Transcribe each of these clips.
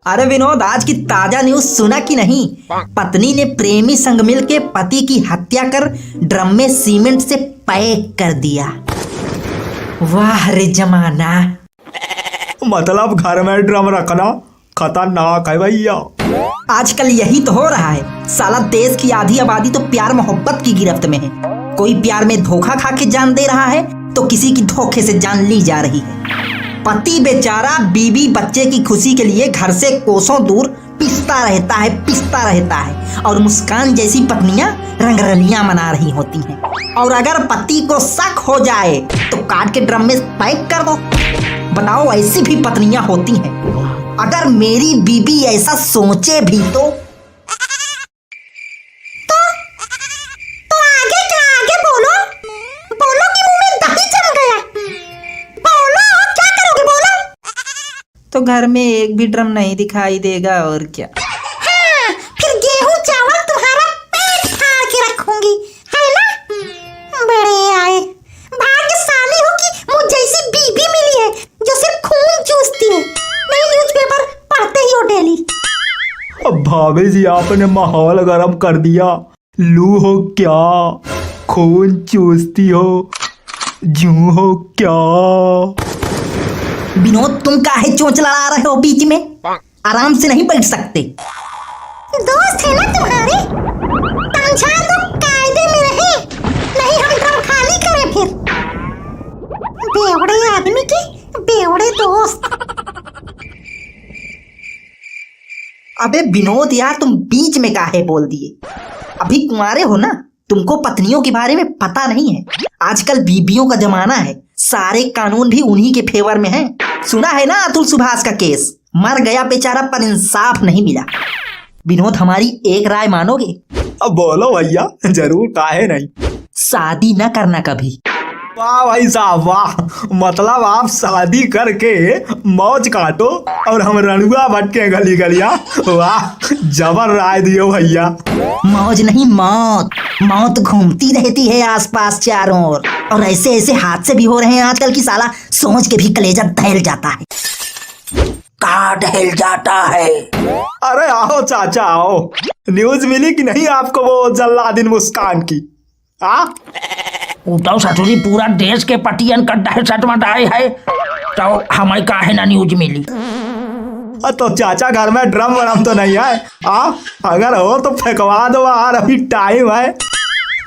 अरे विनोद, आज की ताजा न्यूज सुना कि नहीं? पत्नी ने प्रेमी संग मिल के पति की हत्या कर ड्रम में सीमेंट से पैक कर दिया। वाह रे जमाना। मतलब घर में ड्रम रखना खतरनाक है भैया। आजकल यही तो हो रहा है। साला देश की आधी आबादी तो प्यार मोहब्बत की गिरफ्त में है। कोई प्यार में धोखा खा के जान दे रहा है तो किसी की धोखे से जान ली जा रही है। पति बेचारा बीवी बच्चे की खुशी के लिए घर से कोसों दूर पिसता रहता है और मुस्कान जैसी पत्नियां रंगरलियां मना रही होती हैं। और अगर पति को शक हो जाए तो काट के ड्रम में पैक कर दो। बताओ, ऐसी भी पत्नियां होती हैं। अगर मेरी बीबी ऐसा सोचे भी तो आगे बोलो कि मुंह में दही जम गया। बोलो, क्या करोगे? बोलो। तो घर में एक भी ड्रम नहीं दिखाई देगा और क्या। हाँ, फिर गेहूं चावल तुम्हारा पेट फाड़ के रखूंगी, है ना? बड़े आए, भाग्यशाली हो कि मुझ जैसी बीबी मिली है जो सिर्फ खून चूसती है, नहीं न्यूज़पेपर पढ़ते ही हो डेली। अब भाभी जी, आपने माहौल गरम कर दिया। लू हो क्या? खून चूसती हो? जू हो क्या? विनोद, तुम काहे चोंच लड़ा रहे हो बीच में? आराम से नहीं बैठ सकते? दोस्त है ना तुम्हारे, समझा दो, कायदे में रहे, नहीं हम ड्रम खाली करें फिर। बेवड़े आदमी के बेवड़े दोस्त। अबे विनोद यार, तुम बीच में काहे बोल दिए? अभी कुंवारे हो ना, तुमको पत्नियों के बारे में पता नहीं है। आजकल बीबियों का जमाना है, सारे कानून भी उन्हीं के फेवर में हैं। सुना है ना अतुल सुभाष का केस? मर गया बेचारा पर इंसाफ नहीं मिला। विनोद, हमारी एक राय मानोगे? अब बोलो भैया, जरूर, काहे नहीं। शादी न करना कभी। वाह भाई साहब वाह, मतलब आप शादी करके मौज काटो और हम रणुआ भटके गली गलिया। वाह, जबर राय दियो भैया। मौज नहीं, मौत। मौत घूमती रहती है आसपास चारों ओर, और ऐसे ऐसे हादसे भी हो रहे हैं आजकल की साला सोच के भी कलेजा दहल जाता है। कहाँ दहल जाता है? अरे आओ चाचा आओ, न्यूज मिली कि नहीं आपको वो जल्लादिन मुस्कान की? तो ससुरी पूरा देश के पतियन का दहशत मचाए है, तो हमें काहे ना न्यूज मिली? तो चाचा, घर में ड्रम वरम तो नहीं है? अगर हो तो फेंकवा दो यार, अभी टाइम है।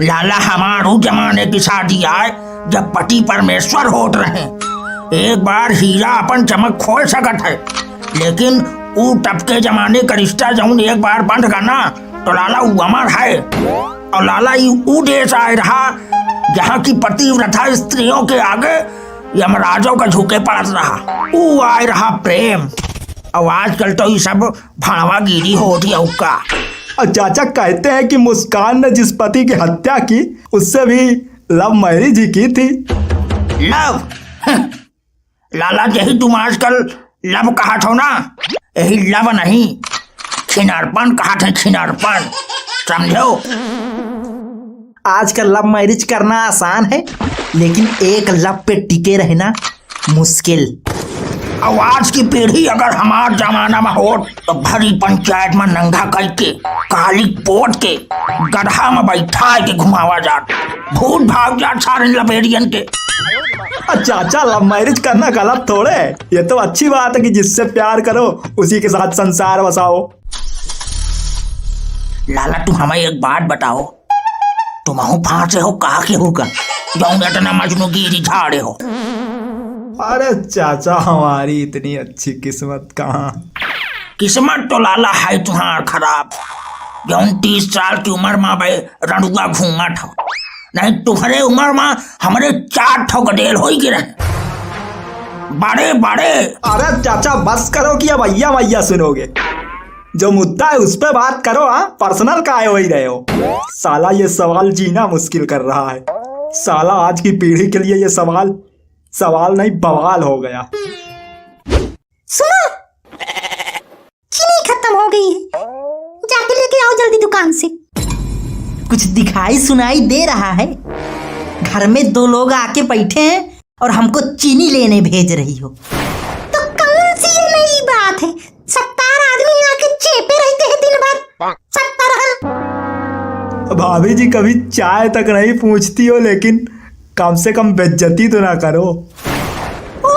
लाला, हमारू जमाने की शादी आए जब पति परमेश्वर होत रहे। एक बार हीरा अपन चमक खोल सकत है, लेकिन ऊ टपके जमाने का रिश्ता जौन एक बार बंद करना तो लाला ऊ अमर है। और लाला ऊ देश आए रहा जहाँ की पतिव्रता स्त्रियों के आगे यमराजों का झुके पड़त रहा। ऊ आए रहा प्रेम। और आजकल तो ये सब भाड़वा गिरी होती है उका। और चाचा कहते हैं कि मुस्कान ने जिस पति की हत्या की उससे भी लव मैरिज ही की थी। लव? लाला, यही तुम आजकल लव कहा थो ना, यही लव नहीं, खिनारपन कहा थे, खिनारपन, समझो? आजकल लव मैरिज करना आसान है, लेकिन एक लव पे टिके रहना मुश्किल। और आज की पीढ़ी अगर हमार जमाना में हो तो भरी पंचायत में नंगा करके काली पोत के गधा में बैठा के घुमावा जात, भूत भाग जात सारे लपेरियन के। चाचा, लव मैरिज करना गलत थोड़े है, ये तो अच्छी बात है कि जिससे प्यार करो उसी के साथ संसार बसाओ। लाला, तुम हमें एक बात बताओ, तुम फांसे हो कहा के होगा जाऊं इतना मजनूगिरी झाड़े हो? अरे चाचा, हमारी इतनी अच्छी किस्मत कहाँ। किस्मत तो लाला है तुम्हार खराब, जौन 30 साल की उम्र में भाई रणुआ घूंघट हो। नहीं तुम्हारे उम्र में हमारे 4 ठो गडेल हो गिरे बड़े बड़े। अरे चाचा, बस करो कि अब भैया भैया सुनोगे। जो मुद्दा है उस पे बात करो। पर्सनल का हो ही रहे हो। साला, ये सवाल जीना मुश्किल कर रहा है। साला, आज की पीढ़ी के लिए ये सवाल नहीं बवाल हो गया। सुनो, चीनी खत्म हो गई है, जाके लेके आओ जल्दी दुकान से। कुछ दिखाई सुनाई दे रहा है? घर में 2 लोग आके बैठे हैं और हमको चीनी लेने भेज रही हो। तो कौन सी भाभी जी कभी चाय तक नहीं पूछती हो, लेकिन कम से कम बेइज्जती तो ना करो। ओ,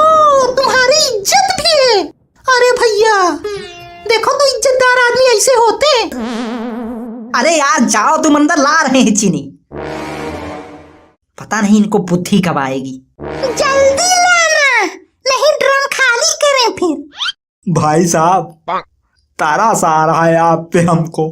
तुम्हारी इज्जत भी है? अरे भैया देखो तो इज्जतदार आदमी ऐसे होते। अरे यार जाओ, तुम अंदर ला रहे हैं चीनी। पता नहीं इनको बुद्धि कब आएगी। जल्दी लाना, नहीं ड्रम खाली करें फिर। भाई साहब तरस आ रहा है आप पे हमको।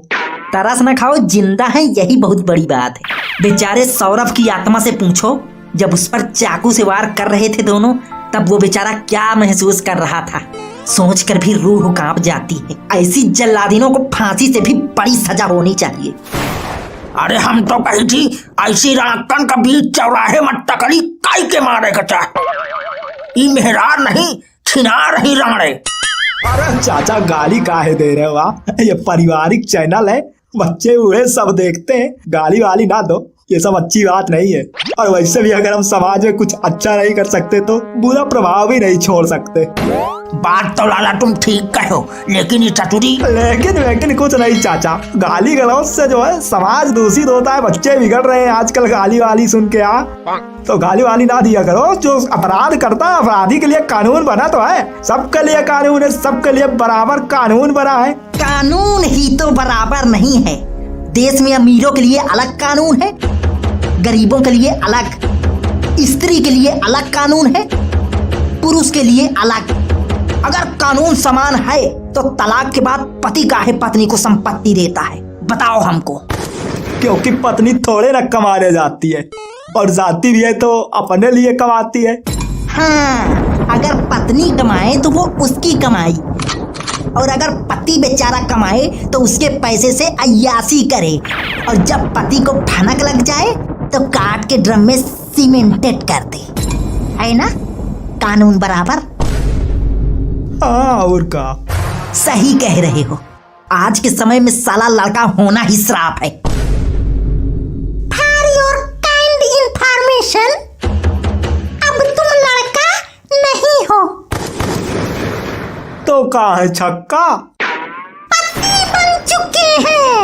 तरस न खाओ, जिंदा है यही बहुत बड़ी बात है। बेचारे सौरभ की आत्मा से पूछो, जब उस पर चाकू से वार कर रहे थे दोनों, तब वो बेचारा क्या महसूस कर रहा था। सोचकर भी रूह कांप जाती है। ऐसी जल्लादिनों को फांसी से भी बड़ी सजा होनी चाहिए। अरे हम तो कही थी ऐसी राकन का बीच चौराहे मत तकली काई के मारे का चाहे। ई मेहरार नहीं छिनार ही राणे। अरे चाचा गाली काहे दे रहे हो आप? ये पारिवारिक चैनल है, बच्चे बूढ़े सब देखते हैं, गाली वाली ना दो, ये सब अच्छी बात नहीं है। और वैसे भी अगर हम समाज में कुछ अच्छा नहीं कर सकते तो बुरा प्रभाव भी नहीं छोड़ सकते। बात तो लाला तुम ठीक कहो, लेकिन ये चतुरी। लेकिन कुछ नहीं चाचा, गाली गलौज से जो है समाज दूषित होता है, बच्चे बिगड़ रहे हैं आजकल गाली वाली सुन के। तो गाली वाली ना दिया करो। जो अपराध करता है अपराधी के लिए कानून बना तो है, सबके लिए कानून है, सबके लिए बराबर कानून बना है। कानून ही तो बराबर नहीं है। देश में अमीरों के लिए अलग कानून है, गरीबों के लिए अलग, स्त्री के लिए अलग कानून है, पुरुष के लिए अलग। अगर कानून समान है तो तलाक के बाद पति काहे पत्नी को संपत्ति देता है, बताओ हमको। क्योंकि पत्नी थोड़े न कमाने जाती है, और जाती भी है तो अपने लिए कमाती है। हाँ, अगर पत्नी कमाए तो वो उसकी कमाई, और अगर पति बेचारा कमाए तो उसके पैसे से अय्यासी करे, और जब पति को भनक लग जाए तो काट के ड्रम में सीमेंटेड कर दे, है ना? कानून बराबर। हाँ और का। सही कह रहे हो। आज के समय में साला लड़का होना ही श्राप है। फॉर योर काइंड इंफॉर्मेशन, अब तुम लड़का नहीं हो तो कहाँ है छक्का? पति बन चुके हैं।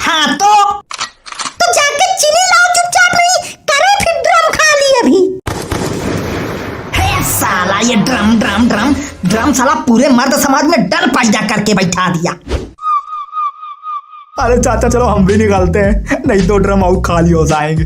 हाँ तो जाके चीनी लाओ, चुपचाप नहीं करे फिर ड्रम खाली अभी। है साला ये ड्रम ड्रम ड्रम ड्रम साला पूरे मर्द समाज में डर पैदा करके बैठा दिया। अरे चाचा चलो हम भी निकलते हैं, नहीं तो ड्रम और खाली हो जाएंगे।